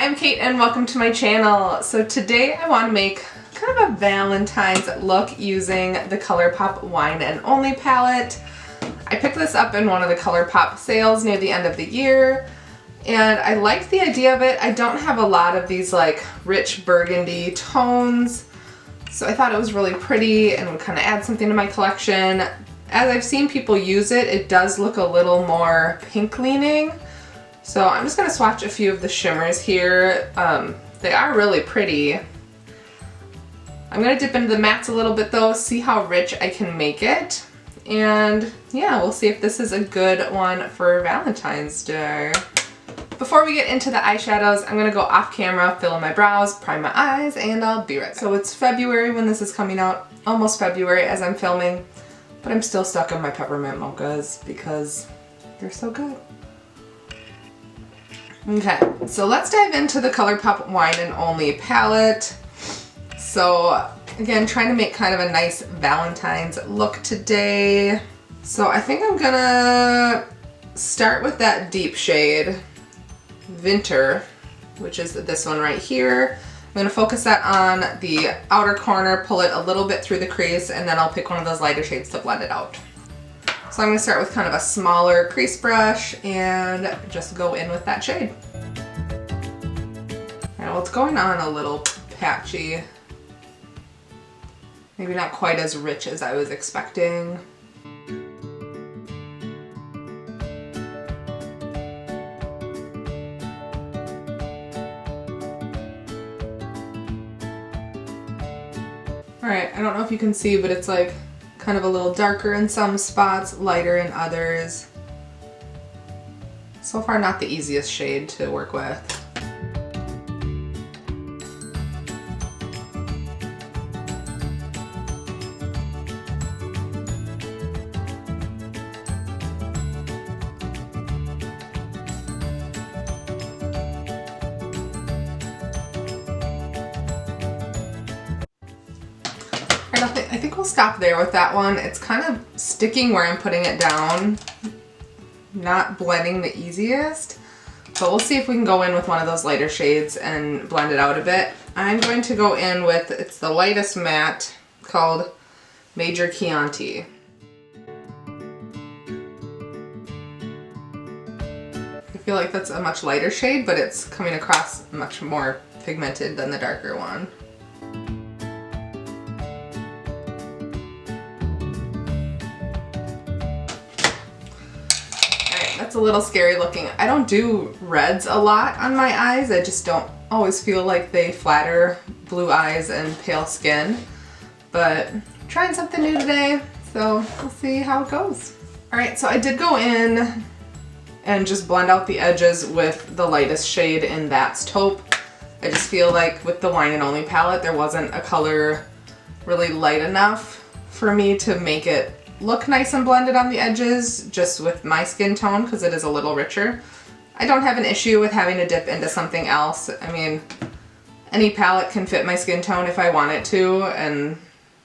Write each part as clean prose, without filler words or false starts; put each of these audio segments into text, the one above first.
Hi, I'm Kate and welcome to my channel. So today I want to make kind of a Valentine's look using the Colourpop Wine Only palette. I picked this up in one of the Colourpop sales near the end of the year and I liked the idea of it. I don't have a lot of these like rich burgundy tones, so I thought it was really pretty and would kind of add something to my collection. As I've seen people use it, it does look a little more pink leaning. So I'm just going to swatch a few of the shimmers here. They are really pretty. I'm going to dip into the mattes a little bit though, see how rich I can make it. And yeah, we'll see if this is a good one for Valentine's Day. Before we get into the eyeshadows, I'm going to go off camera, fill in my brows, prime my eyes, and I'll be right back. So it's February when this is coming out, almost February as I'm filming, but I'm still stuck on my peppermint mochas because they're so good. Okay, so let's dive into the Colourpop Wine Only palette. So again, trying to make kind of a nice Valentine's look today. So I think I'm gonna start with that deep shade, Winter, which is this one right here. I'm gonna focus that on the outer corner, pull it a little bit through the crease, and then I'll pick one of those lighter shades to blend it out. So I'm going to start with kind of a smaller crease brush and just go in with that shade. Alright, well, it's going on a little patchy. Maybe not quite as rich as I was expecting. Alright, I don't know if you can see, but it's like kind of a little darker in some spots, lighter in others. So far not the easiest shade to work with. I think we'll stop there with that one. It's kind of sticking where I'm putting it down, not blending the easiest, but we'll see if we can go in with one of those lighter shades and blend it out a bit. I'm going to go in with, it's the lightest matte called Major Chianti. I feel like that's a much lighter shade, but it's coming across much more pigmented than the darker one. That's a little scary looking. I don't do reds a lot on my eyes. I just don't always feel like they flatter blue eyes and pale skin. But I'm trying something new today, so we'll see how it goes. Alright, so I did go in and just blend out the edges with the lightest shade in That's Taupe. I just feel like with the Wine Only palette, there wasn't a color really light enough for me to make it look nice and blended on the edges just with my skin tone because it is a little richer. I don't have an issue with having to dip into something else. I mean, any palette can fit my skin tone if I want it to, and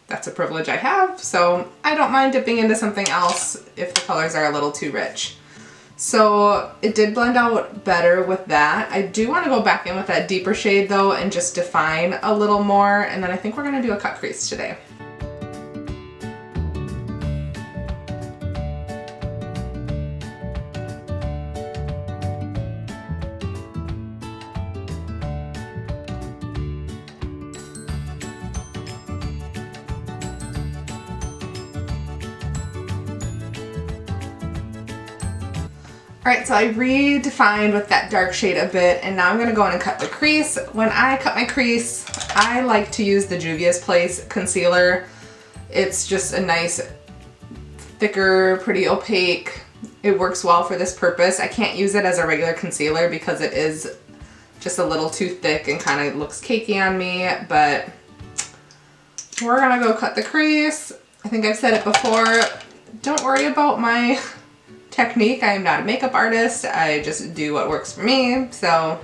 that's a privilege I have, so I don't mind dipping into something else if the colors are a little too rich. So it did blend out better with that. I do want to go back in with that deeper shade though and just define a little more, and then I think we're going to do a cut crease today. Alright, so I redefined with that dark shade a bit, and now I'm going to go in and cut the crease. When I cut my crease, I like to use the Juvia's Place concealer. It's just a nice, thicker, pretty opaque. It works well for this purpose. I can't use it as a regular concealer because it is just a little too thick and kind of looks cakey on me, but we're going to go cut the crease. I think I've said it before, don't worry about my technique. I am not a makeup artist. I just do what works for me, so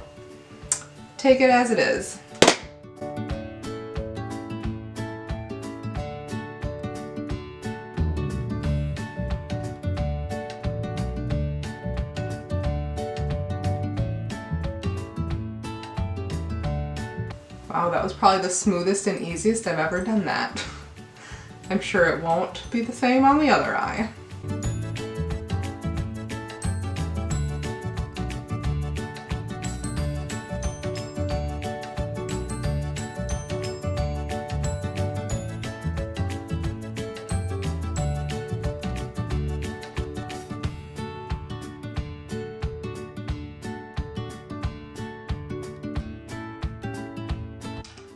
take it as it is. Wow, that was probably the smoothest and easiest I've ever done that. I'm sure it won't be the same on the other eye.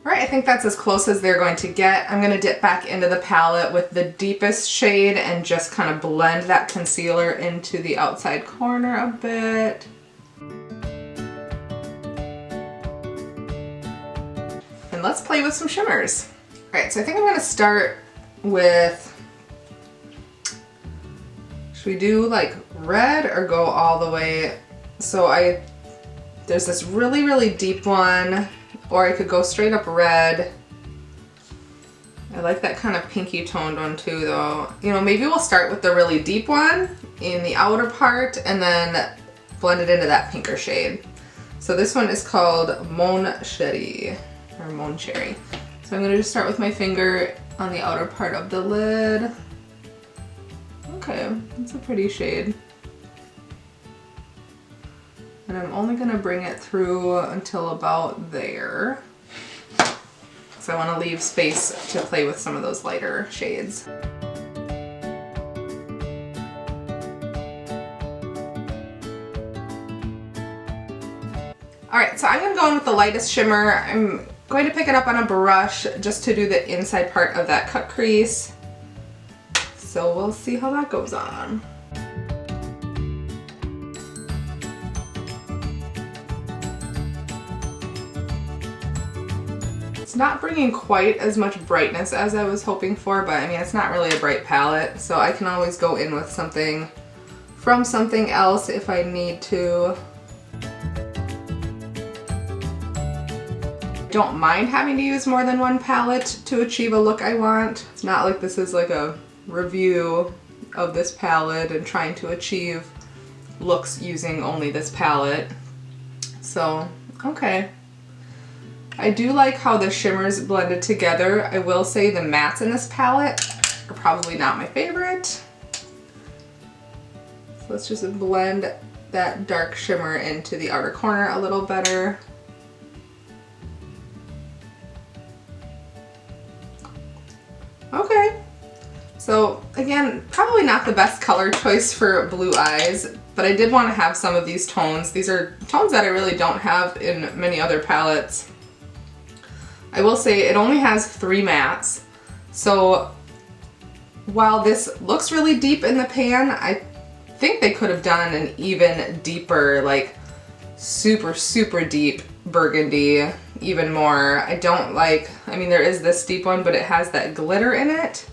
Alright, I think that's as close as they're going to get. I'm going to dip back into the palette with the deepest shade and just kind of blend that concealer into the outside corner a bit. And let's play with some shimmers. Alright, so I think I'm going to start with, should we do like red or go all the way? So there's this really, really deep one. Or I could go straight up red. I like that kind of pinky toned one too though. You know, maybe we'll start with the really deep one in the outer part and then blend it into that pinker shade. So this one is called Mon Cherry, or Mon Cherry. So I'm gonna just start with my finger on the outer part of the lid. Okay, that's a pretty shade. And I'm only going to bring it through until about there. So I want to leave space to play with some of those lighter shades. Alright, so I'm going to go in with the lightest shimmer. I'm going to pick it up on a brush just to do the inside part of that cut crease. So we'll see how that goes on. Not bringing quite as much brightness as I was hoping for, but I mean, it's not really a bright palette, so I can always go in with something from something else if I need to. Don't mind having to use more than one palette to achieve a look I want. It's not like this is like a review of this palette and trying to achieve looks using only this palette. So, okay. I do like how the shimmers blended together. I will say the mattes in this palette are probably not my favorite. So let's just blend that dark shimmer into the outer corner a little better. Okay. So again, probably not the best color choice for blue eyes, but I did want to have some of these tones. These are tones that I really don't have in many other palettes. I will say it only has 3 mattes, so while this looks really deep in the pan, I think they could have done an even deeper, like super, super deep burgundy, even more. I don't like, I mean there is this deep one, but it has that glitter in it.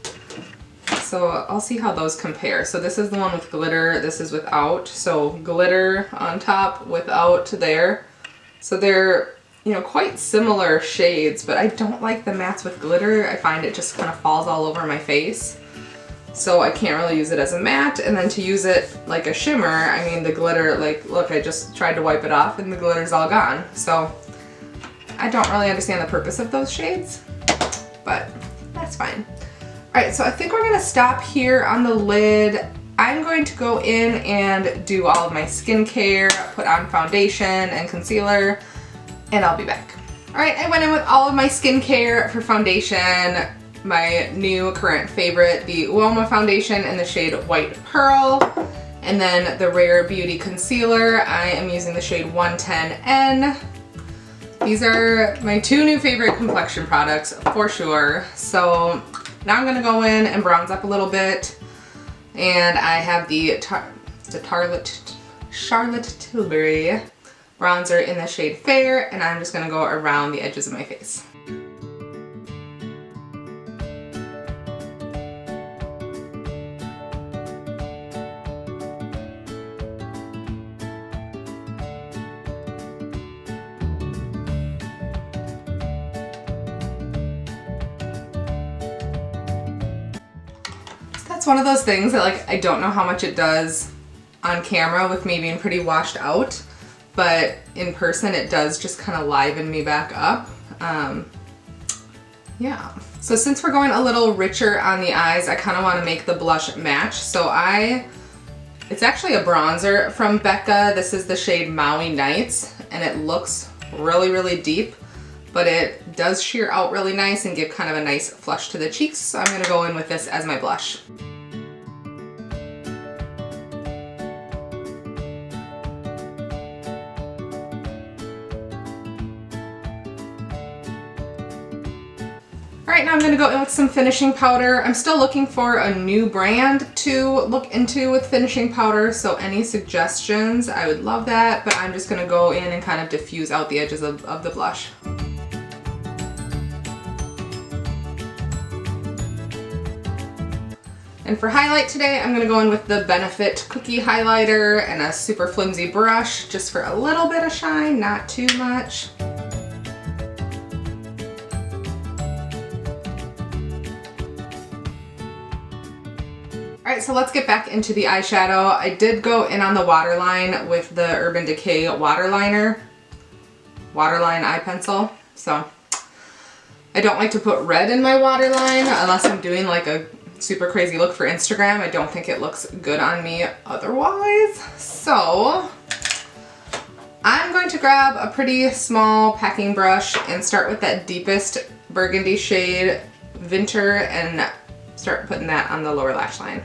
So I'll see how those compare. So this is the one with glitter, this is without. So glitter on top, without there. So they're, you know, quite similar shades, but I don't like the mattes with glitter. I find it just kind of falls all over my face. So I can't really use it as a matte, and then to use it like a shimmer, I mean the glitter, like look, I just tried to wipe it off and the glitter's all gone. So I don't really understand the purpose of those shades, but that's fine. Alright, so I think we're gonna stop here on the lid. I'm going to go in and do all of my skincare, put on foundation and concealer, and I'll be back. Alright, I went in with all of my skincare for foundation. My new current favorite, the Uoma foundation in the shade White Pearl. And then the Rare Beauty concealer, I am using the shade 110N. These are my 2 new favorite complexion products for sure. So now I'm gonna go in and bronze up a little bit. And I have the Charlotte Tilbury bronzer in the shade Fair, and I'm just gonna go around the edges of my face. That's one of those things that, like, I don't know how much it does on camera with me being pretty washed out, but in person it does just kind of liven me back up. Yeah. So since we're going a little richer on the eyes, I kind of want to make the blush match. So it's actually a bronzer from Becca. This is the shade Maui Nights, and it looks really, really deep, but it does sheer out really nice and give kind of a nice flush to the cheeks. So I'm gonna go in with this as my blush. Alright, now I'm going to go in with some finishing powder. I'm still looking for a new brand to look into with finishing powder, so any suggestions, I would love that, but I'm just going to go in and kind of diffuse out the edges of the blush. And for highlight today, I'm going to go in with the Benefit Cookie Highlighter and a super flimsy brush, just for a little bit of shine, not too much. Alright, so let's get back into the eyeshadow. I did go in on the waterline with the Urban Decay waterline eye pencil. So I don't like to put red in my waterline unless I'm doing like a super crazy look for Instagram. I don't think it looks good on me otherwise. So I'm going to grab a pretty small packing brush and start with that deepest burgundy shade, Winter, and start putting that on the lower lash line.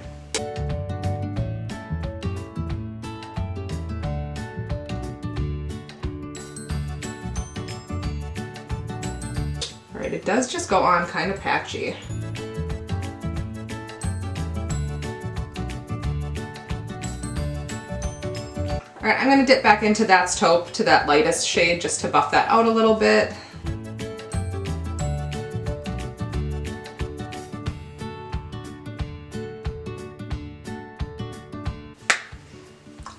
Alright, it does just go on kind of patchy. Alright, I'm going to dip back into That's Taupe to that lightest shade just to buff that out a little bit.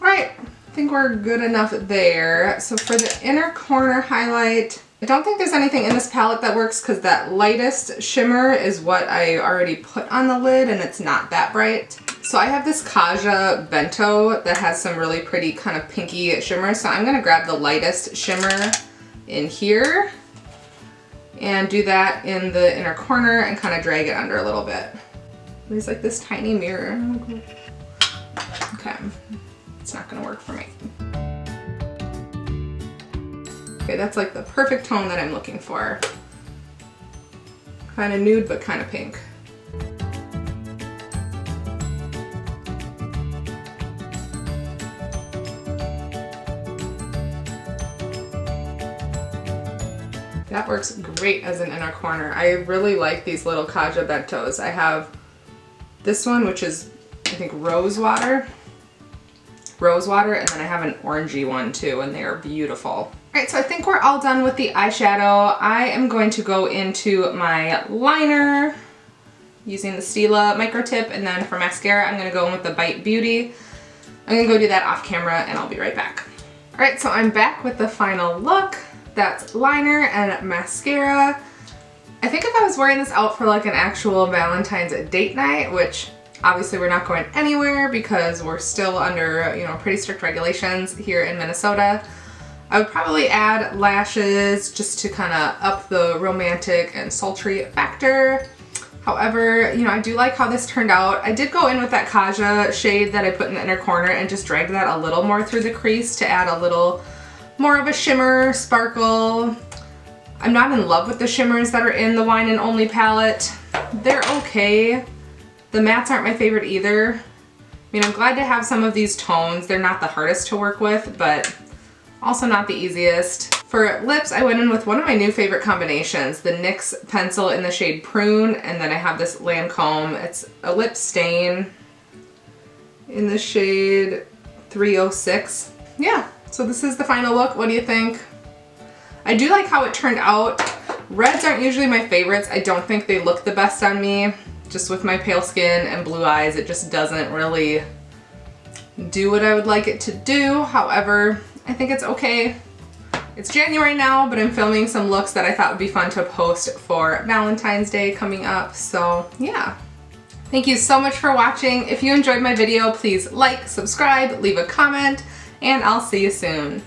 Alright, I think we're good enough there. So for the inner corner highlight, I don't think there's anything in this palette that works because that lightest shimmer is what I already put on the lid and it's not that bright. So I have this Kaja Bento that has some really pretty kind of pinky shimmer. So I'm going to grab the lightest shimmer in here and do that in the inner corner and kind of drag it under a little bit. There's like this tiny mirror. Okay, it's not going to work for me. Okay, that's like the perfect tone that I'm looking for. Kind of nude, but kind of pink. That works great as an inner corner. I really like these little Kaja Bentos. I have this one, which is, I think, rose water, and then I have an orangey one too, and they are beautiful. Alright, so I think we're all done with the eyeshadow. I am going to go into my liner using the Stila micro tip, and then for mascara, I'm going to go in with the Bite Beauty. I'm going to go do that off camera, and I'll be right back. Alright, so I'm back with the final look. That's liner and mascara. I think if I was wearing this out for like an actual Valentine's date night, which obviously we're not going anywhere because we're still under, you know, pretty strict regulations here in Minnesota, I would probably add lashes just to kind of up the romantic and sultry factor. However, you know, I do like how this turned out. I did go in with that Kaja shade that I put in the inner corner and just dragged that a little more through the crease to add a little more of a shimmer, sparkle. I'm not in love with the shimmers that are in the Wine Only palette. They're okay. The mattes aren't my favorite either. I mean, I'm glad to have some of these tones. They're not the hardest to work with, but also not the easiest. For lips, I went in with one of my new favorite combinations, the NYX pencil in the shade Prune, and then I have this Lancome. It's a lip stain in the shade 306. Yeah. So this is the final look. What do you think? I do like how it turned out. Reds aren't usually my favorites. I don't think they look the best on me. Just with my pale skin and blue eyes, it just doesn't really do what I would like it to do. However, I think it's okay. It's January now, but I'm filming some looks that I thought would be fun to post for Valentine's Day coming up. So yeah. Thank you so much for watching. If you enjoyed my video, please like, subscribe, leave a comment, and I'll see you soon.